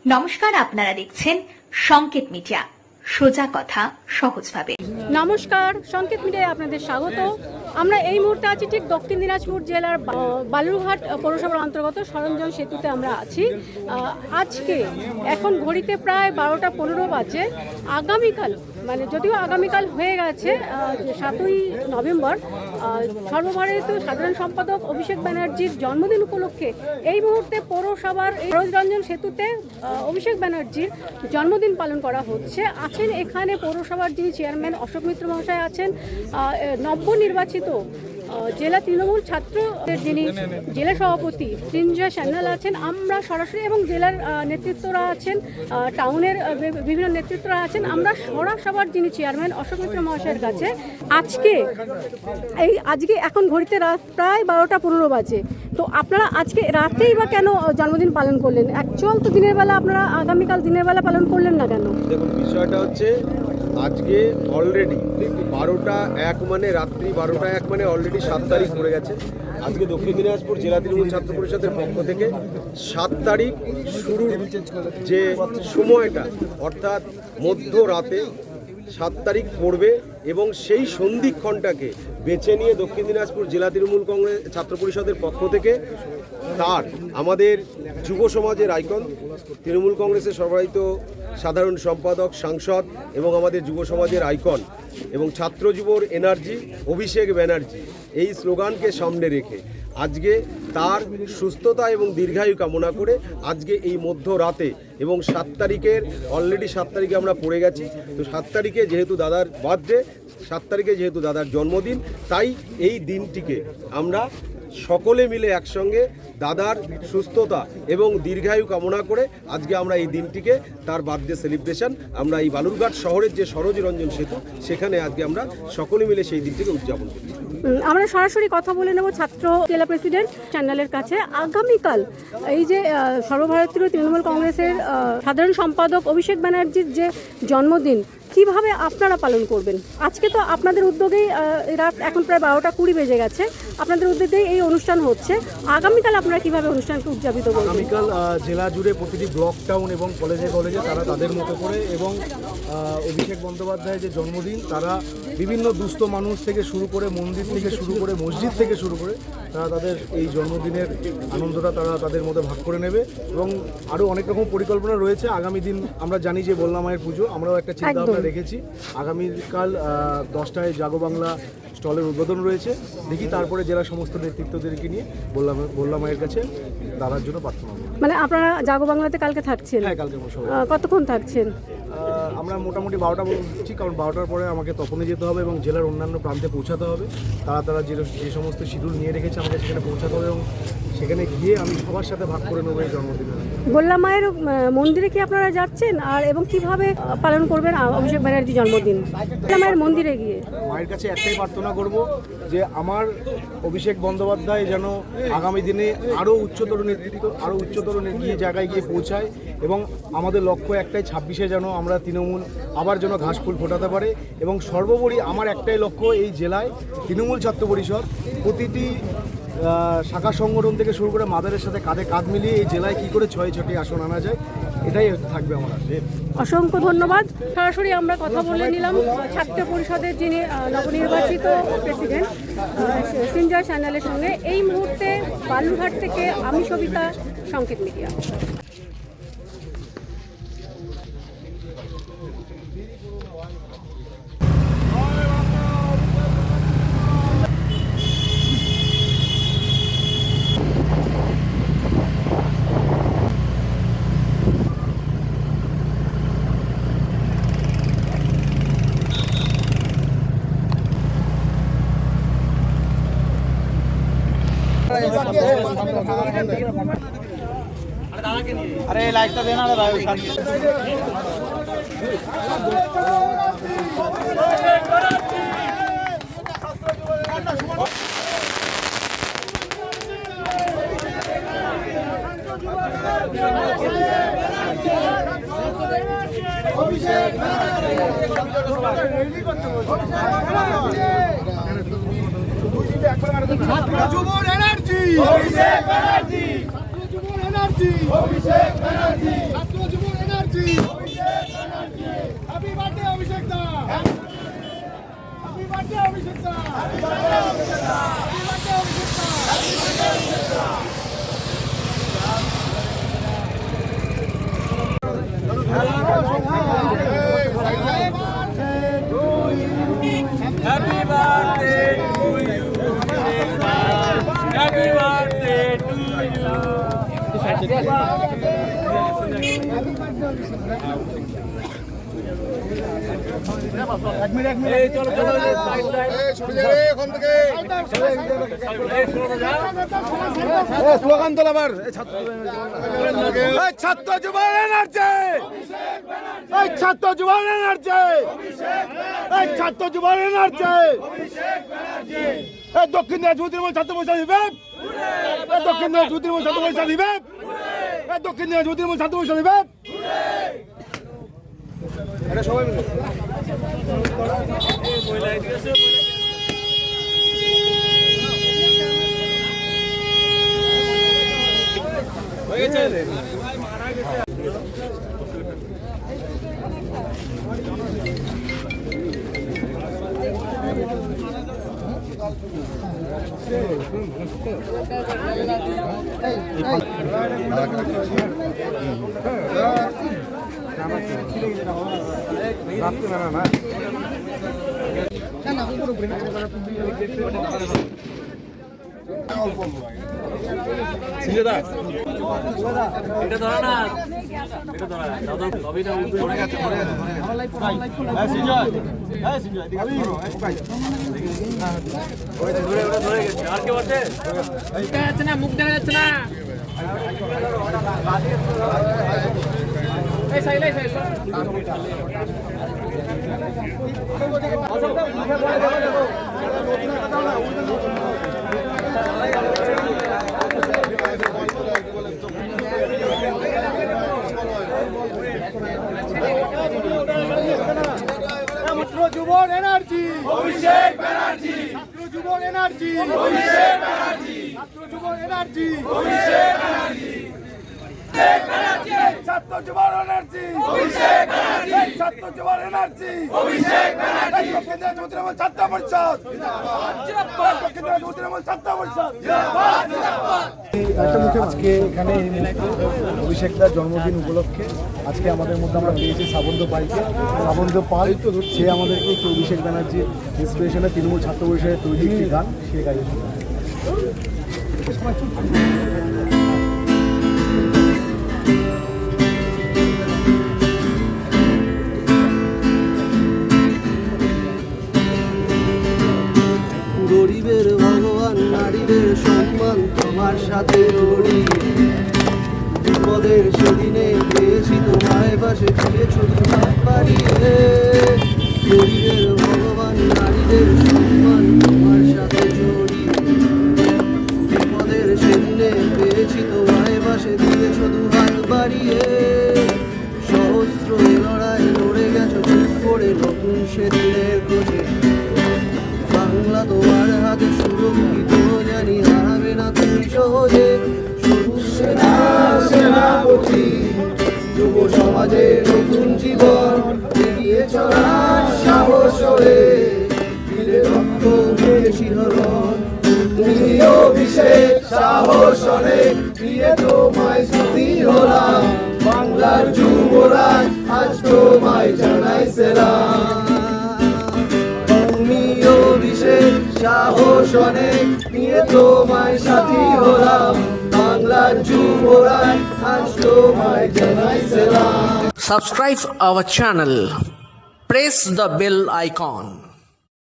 নমস্কার, আপনারা দেখছেন সংকেত মিডিয়া, সোজা কথা সহজভাবে। নমস্কার, সংকেত মিডিয়ায় আপনাদের স্বাগত। আমরা এই মুহূর্তে আছি ঠিক দক্ষিণ দিনাজপুর জেলার বালুরঘাট পৌরসভার অন্তর্গত সরঞ্জন সেতুতে আমরা আছি। আজকে এখন ঘড়িতে প্রায় 12টা 15 বাজে। আগামীকাল, মানে যদিও আগামীকাল হয়ে গেছে 7ই নভেম্বর, সর্বভারতীয় সাধারণ সম্পাদক অভিষেক ব্যানার্জির জন্মদিন উপলক্ষে এই মুহূর্তে পৌরসভার সরঞ্জন সেতুতে অভিষেক ব্যানার্জির জন্মদিন পালন করা হচ্ছে। আছেন এখানে পৌরসভার যিনি চেয়ারম্যান অশোক মিত্র মহাশয় আছেন, নবনির্বাচিত জেলা তৃণমূল ছাত্রদের যিনি জেলা সভাপতি সৃঞ্জয় সান্যাল আছেন, আমরা সরাসরি, এবং জেলার নেতৃত্বরা আছেন, টাউনের বিভিন্ন নেতৃত্বরা আছেন। আমরা সভার যিনি চেয়ারম্যান অশোক মিত্র মহাশয়ের কাছে আজকে এখন ঘড়িতে রাত প্রায় 12টা 15 বাজে। তো আপনারা আজকে রাতেই বা কেন জন্মদিন পালন করলেন? অ্যাকচুয়াল তো দিনের বেলা, আপনারা আগামীকাল দিনের বেলা পালন করলেন না কেন? দেখুন, বিষয়টা হচ্ছে আজকে অলরেডি 12টা 1 মানে রাত্রি 12টা 1 মানে অলরেডি 7 তারিখ পড়ে গেছে। আজকে দক্ষিণ দিনাজপুর জেলা তৃণমূল ছাত্র পরিষদের পক্ষ থেকে 7 তারিখ শুরুর যে সময়টা, অর্থাৎ মধ্যরাতে 7 তারিখ পড়বে এবং সেই সন্ধিক্ষণটাকে বেছে নিয়ে দক্ষিণ দিনাজপুর জেলা তৃণমূল কংগ্রেস ছাত্র পরিষদের পক্ষ থেকে তার আমাদের যুব সমাজের আইকন, তৃণমূল কংগ্রেসের সর্বায়িত সাধারণ সম্পাদক, সাংসদ এবং আমাদের যুব সমাজের আইকন এবং ছাত্র যুবর এনার্জি অভিষেক ব্যানার্জি, এই স্লোগানকে সামনে রেখে আজকে তার সুস্থতা এবং দীর্ঘায়ু কামনা করে আজকে এই মধ্যরাতে এবং 7 তারিখের অলরেডি 7 তারিখে আমরা পড়ে গেছি। তো 7 তারিখে যেহেতু দাদার বার্থডে, 7 তারিখে যেহেতু দাদার জন্মদিন, তাই এই দিনটিকে আমরা সকলে মিলে একসঙ্গে দাদার সুস্থতা এবং দীর্ঘায়ু কামনা করে আজকে আমরা এই দিনটিকে, তার বার্থডে সেলিব্রেশন, আমরা এই বালুরঘাট শহরের যে সরোজ রঞ্জন সেতু, সেখানে আজকে আমরা সকলে মিলে সেই দিনটিকে উদযাপন করি। আমরা সরাসরি কথা বলে নেব ছাত্র জেলা প্রেসিডেন্ট চ্যানেলের কাছে। আগামীকাল এই যে সর্বভারতীয় তৃণমূল কংগ্রেসের সাধারণ সম্পাদক অভিষেক ব্যানার্জির যে জন্মদিন, কিভাবে আপনারা পালন করবেন? আজকে তো আপনাদের উদ্যোগেই রাত এখন প্রায় 12টা 20 বেজে গেছে, আপনাদের উদ্যোগেই এই অনুষ্ঠান হচ্ছে। আগামীকাল আপনারা কিভাবে অনুষ্ঠানকে উদযাপিত করবেন? আগামীকাল জেলা জুড়ে প্রতিটি ব্লক, টাউন এবং কলেজে তারা তাদের মতো করে, এবং অভিষেক বন্দ্যোপাধ্যায়ের যে জন্মদিন, তারা বিভিন্ন দুস্থ মানুষ থেকে শুরু করে, মন্দির থেকে শুরু করে, মসজিদ থেকে শুরু করে, তারা তাদের এই জন্মদিনের আনন্দটা তারা তাদের মধ্যে ভাগ করে নেবে। এবং আরও অনেক রকম পরিকল্পনা রয়েছে। আগামী দিন আমরা জানি যে বললা মায়ের পুজো, আমরাও একটা চিন্তা রেখেছি। আগামীকাল 10টায় জাগো বাংলা স্টলের উদ্বোধন রয়েছে। দেখি তারপরে জেলা সমস্ত নেতৃত্বদেরকে নিয়ে বললা মায়ের কাছে দাঁড়ার জন্য প্রার্থনা করব। মানে আপনারা জাগো বাংলাতে কালকে থাকছেন? হ্যাঁ, কালকে কতক্ষণ থাকছেন? আমরা মোটামুটি 12টা বলছি, কারণ 12টার পরে আমাকে তখনই যেতে হবে এবং জেলার অন্যান্য প্রান্তে পৌঁছাতে হবে। তারা যে সমস্ত শিডিউল নিয়ে রেখেছে আমাকে সেখানে পৌঁছাতে হবে, এবং সেখানে গিয়ে আমি সবার সাথে ভাগ করে নেবো এই জন্মদিনে। বললা মায়ের মন্দিরে কি আপনারা যাচ্ছেন, আর এবং কিভাবে পালন করবেন অভিষেক ব্যানার্জি জন্মদিন? বললা মায়ের মন্দিরে গিয়ে মায়ের কাছে একটাই প্রার্থনা করব যে আমার অভিষেক বন্দ্যোপাধ্যায় যেন আগামী দিনে আরও উচ্চতর নেতৃত্ব, আরও উচ্চতর জায়গায় গিয়ে পৌঁছায়, এবং আমাদের লক্ষ্য একটাই, 26-এ যেন আমরা তৃণমূল আবার যেন ঘাসফুল ফোটাতে পারে। এবং সর্বোপরি আমার একটাই লক্ষ্য, এই জেলায় তৃণমূল ছাত্র পরিষদ প্রতিটি শাখা সংগঠন থেকে শুরু করে মাদারের সাথে কাঁধে কাঁধ মিলিয়ে এই জেলায় কী করে 6-6টি আসন আনা যায়, এটাই থাকবে আমার। অসংখ্য ধন্যবাদ। সরাসরি আমরা কথা বলে নিলাম ছাত্র পরিষদের যিনি নবনির্বাচিত প্রেসিডেন্ট সৃঞ্জয় সান্যালের সঙ্গে। এই মুহূর্তে বালুরঘাট থেকে আমি সবিতা, সংকেত মিডিয়া। अरे लाइटটা দেনা রে ভাই। যুবর এনার্জি, অভিষেক ব্যানার্জি, ছাত্র যুবর এনার্জি, অভিষেক ব্যানার্জি, ছাত্র Banerjee happy birthday Abhishek da happy birthday Abhishek da happy birthday Abhishek da happy birthday Abhishek da happy birthday Abhishek da Happy birthday to you. Happy birthday to you. Hey, cholo cholo side side. Slogan তোল আবার ছাত্র যুবক এনার্জি এই ছাত্র যুবক এনার্জি এই ছাত্র যুবক এনার্জি এই দক্ষিণ দিনাজপুর তৃণমূল ছাত্র পরিষদ দিবে এই দক্ষিণ দিনাজপুর তৃণমূল ছাত্র পরিষদ দিবে এই দক্ষিণ দিনাজপুর তৃণমূল ছাত্র পরিষদ দিবে এটা সবাই মিলে হয়ে গেছে সিলেদা এটা ধরা না এটা ধরা দাদা কবিটা পড়ে গেছে হ্যাঁ সিনজয় হ্যাঁ সিনজয় এদিকে ধরো ওই ধরে ওটা ধরে গেছে আর কে বসে দেখা যাচ্ছে না মুখ দেখা যাচ্ছে না এই সাইড এই সাইড ছাত্র যুবক এনার্জি অভিষেক ব্যানার্জি ছাত্র যুবক এনার্জি অভিষেক ব্যানার্জি ছাত্র যুবক এনার্জি অভিষেক ব্যানার্জি ছাত্র যুবক এনার্জি অভিষেক ব্যানার্জি ছাত্র যুবক এনার্জি অভিষেক ব্যানার্জি দক্ষিণ দিনাজপুর তৃণমূল ছাত্র পরিষদ জিন্দাবাদ দক্ষিণ দিনাজপুর তৃণমূল ছাত্র পরিষদ জিন্দাবাদ জিন্দাবাদ আজকে এখানে অভিষেকদার জন্মদিন উপলক্ষে আজকে আমাদের মধ্যে আমরা পেয়েছি শ্রাবন্ত পালকে শ্রাবন্ত পাল সে আমাদেরকে একটু অভিষেক ব্যানার্জির ইন্সপিরেশনে তৃণমূল ছাত্র পরিষদের তৈরি একটি গান সে গাইছে গরিবের ভগবান নারীদের সম্মান তোমার সাথে রড়ি বিপদের সেদিনে পেয়েছি তোমায় পাশে দিয়েছো তোমার বাড়িয়ে গরিবের ভগবান নারীদের সম্মান তোমার সাথে জড়ি বিপদের সেদিনে পেয়েছি তোমায় পাশে দিয়েছো দুহাত বাড়িয়ে সহস্র লড়াই লড়ে গেছো চুপ করে নতুন সেদিনের খোঁজে বাংলা তোমার হাতে সুরক্ষিত জানি হারাবে না তুমি সহজে সবুজ সেনাপতি যুব সমাজে নতুন জীবন এগিয়ে চলার সাহস হয়ে দিলে রক্ত দিয়ে শিহরণ তুমি অভিষেক সাহস অনেক দিয়ে তোমায় স্তুতি হলাম বাংলার যুবরাজ আজ তোমায় জানাই সেলাম অভিষেক সাহস অনেক নিয়ে তোমায় সাথী হলাম বাংলার যুবরাজ আজ তোমায় জানাই সেলাম Subscribe our channel. Press the bell icon.